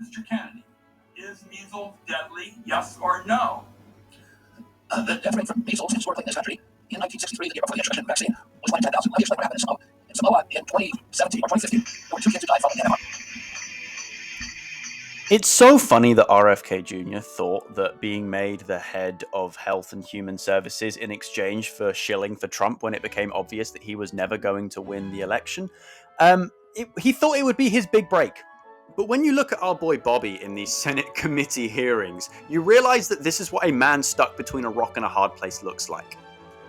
Mr. Kennedy, is measles deadly, yes or no? The death rate from measles historically in this country in 1963, the year before the introduction of the vaccine, was 1 in 10,000. Let me explain what happened in Samoa. In Samoa, in 2017 or 2015, there were 2 kids who died following the MMR. It's so funny that RFK Jr. thought that being made the head of Health and Human Services in exchange for shilling for Trump when it became obvious that he was never going to win the election, he thought it would be his big break. But when you look at our boy Bobby in these Senate committee hearings, you realize that this is what a man stuck between a rock and a hard place looks like.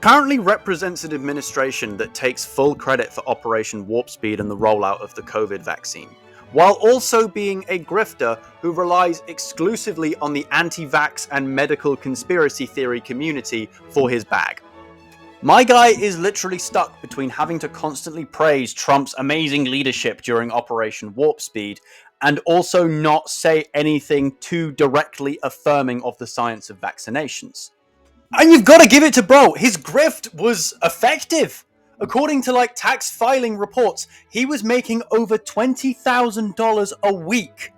Currently represents an administration that takes full credit for Operation Warp Speed and the rollout of the COVID vaccine, while also being a grifter who relies exclusively on the anti-vax and medical conspiracy theory community for his bag. My guy is literally stuck between having to constantly praise Trump's amazing leadership during Operation Warp Speed and also not say anything too directly affirming of the science of vaccinations. And you've got to give it to bro, his grift was effective. According to tax filing reports, he was making over $20,000 a week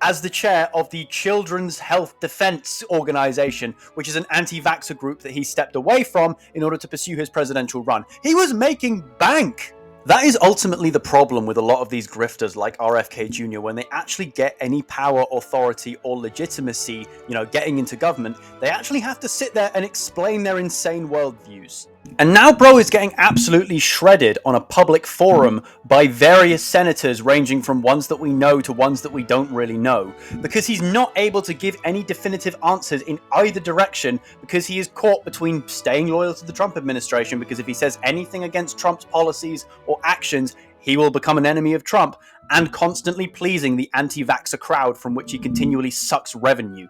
as the chair of the Children's Health Defense Organization, which is an anti-vaxxer group that he stepped away from in order to pursue his presidential run. He was making bank. That is ultimately the problem with a lot of these grifters like RFK Jr. When they actually get any power, authority, or legitimacy, getting into government, they actually have to sit there and explain their insane worldviews. And now bro is getting absolutely shredded on a public forum by various senators ranging from ones that we know to ones that we don't really know, because he's not able to give any definitive answers in either direction, because he is caught between staying loyal to the Trump administration, because if he says anything against Trump's policies or actions, he will become an enemy of Trump, and constantly pleasing the anti-vaxxer crowd from which he continually sucks revenue.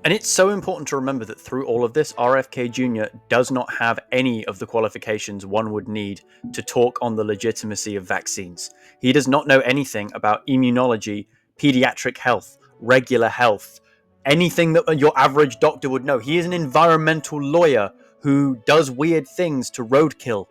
And it's so important to remember that through all of this, RFK Jr. does not have any of the qualifications one would need to talk on the legitimacy of vaccines. He does not know anything about immunology, pediatric health, regular health, anything that your average doctor would know. He is an environmental lawyer who does weird things to roadkill.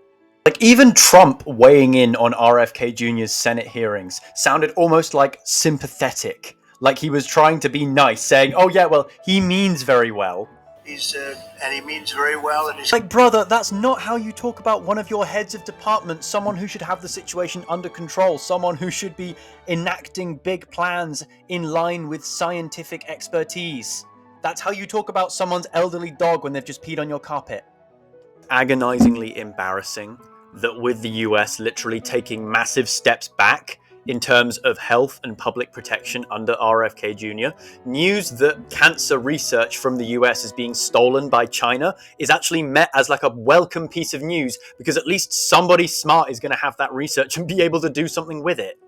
Even Trump weighing in on RFK Jr.'s Senate hearings sounded almost sympathetic. Like he was trying to be nice, saying, oh yeah, well, he means very well. And he means very well. And he's brother, that's not how you talk about one of your heads of department, someone who should have the situation under control, someone who should be enacting big plans in line with scientific expertise. That's how you talk about someone's elderly dog when they've just peed on your carpet. Agonizingly embarrassing that with the US literally taking massive steps back in terms of health and public protection under RFK Jr., news that cancer research from the US is being stolen by China is actually met as a welcome piece of news, because at least somebody smart is going to have that research and be able to do something with it.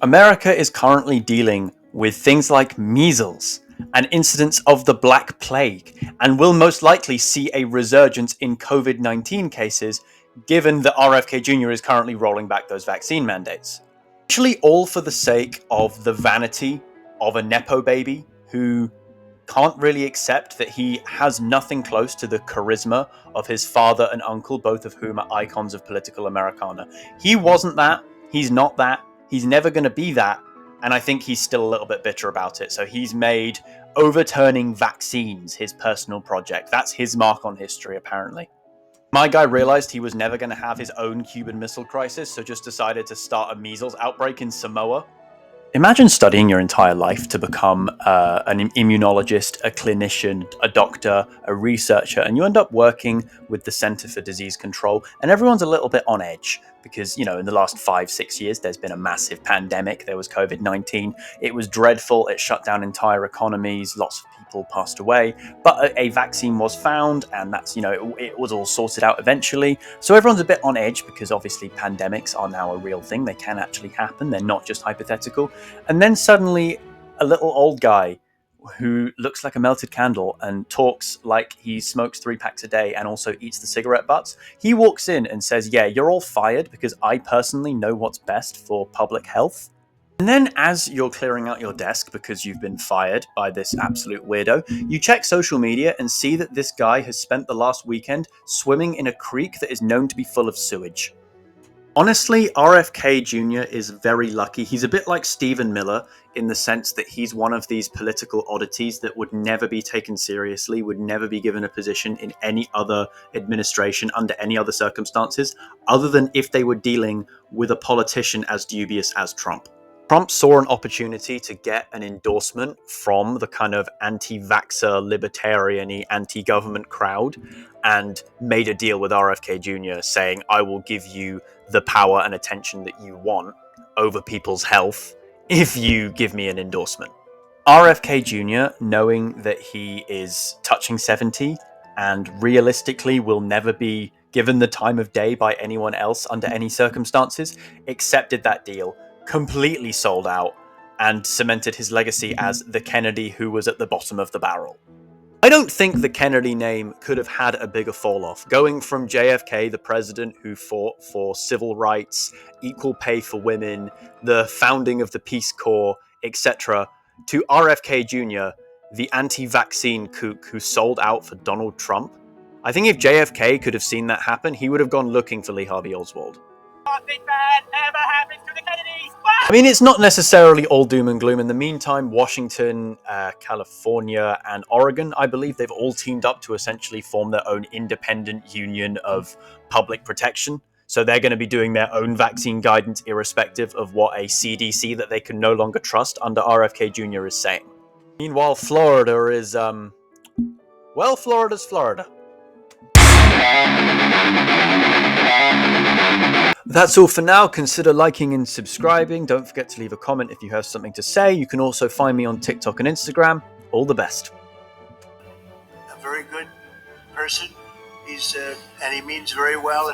America is currently dealing with things like measles and incidents of the Black Plague, and will most likely see a resurgence in COVID-19 cases, given that RFK Jr. is currently rolling back those vaccine mandates. Actually, all for the sake of the vanity of a Nepo baby who can't really accept that he has nothing close to the charisma of his father and uncle, both of whom are icons of political Americana. He wasn't that. He's not that. He's never going to be that. And I think he's still a little bit bitter about it. So he's made overturning vaccines his personal project. That's his mark on history, apparently. My guy realized he was never going to have his own Cuban Missile Crisis, so just decided to start a measles outbreak in Samoa. Imagine studying your entire life to become an immunologist, a clinician, a doctor, a researcher, and you end up working with the Center for Disease Control, and everyone's a little bit on edge because, in the last 5-6 years, there's been a massive pandemic. There was COVID-19. It was dreadful. It shut down entire economies. Lots of people passed away, but a vaccine was found, and that's, it was all sorted out eventually. So everyone's a bit on edge because obviously pandemics are now a real thing. They can actually happen. They're not just hypothetical. And then suddenly a little old guy who looks like a melted candle and talks like he smokes 3 packs a day and also eats the cigarette butts, he walks in and says, yeah, you're all fired because I personally know what's best for public health. And then as you're clearing out your desk because you've been fired by this absolute weirdo, you check social media and see that this guy has spent the last weekend swimming in a creek that is known to be full of sewage. Honestly, RFK Jr. is very lucky. He's a bit like Stephen Miller in the sense that he's one of these political oddities that would never be taken seriously, would never be given a position in any other administration under any other circumstances, other than if they were dealing with a politician as dubious as Trump. Trump saw an opportunity to get an endorsement from the kind of anti-vaxxer, libertarian-y, anti-government crowd and made a deal with RFK Jr. saying, I will give you the power and attention that you want over people's health if you give me an endorsement. RFK Jr., knowing that he is touching 70 and realistically will never be given the time of day by anyone else under any circumstances, accepted that deal, completely sold out, and cemented his legacy as the Kennedy who was at the bottom of the barrel. I don't think the Kennedy name could have had a bigger fall off. Going from JFK, the president who fought for civil rights, equal pay for women, the founding of the Peace Corps, etc., to RFK Jr., the anti-vaccine kook who sold out for Donald Trump. I think if JFK could have seen that happen, he would have gone looking for Lee Harvey Oswald. Nothing bad ever happens to the Kennedys. I mean, it's not necessarily all doom and gloom. In the meantime, Washington, California, and Oregon, I believe they've all teamed up to essentially form their own independent union of public protection. So they're going to be doing their own vaccine guidance irrespective of what a CDC that they can no longer trust under RFK Jr. is saying. Meanwhile, Florida is, well, Florida's Florida. That's all for now. Consider liking and subscribing. Don't forget to leave a comment if you have something to say. You can also find me on TikTok and Instagram. All the best. A very good person. And he means very well. And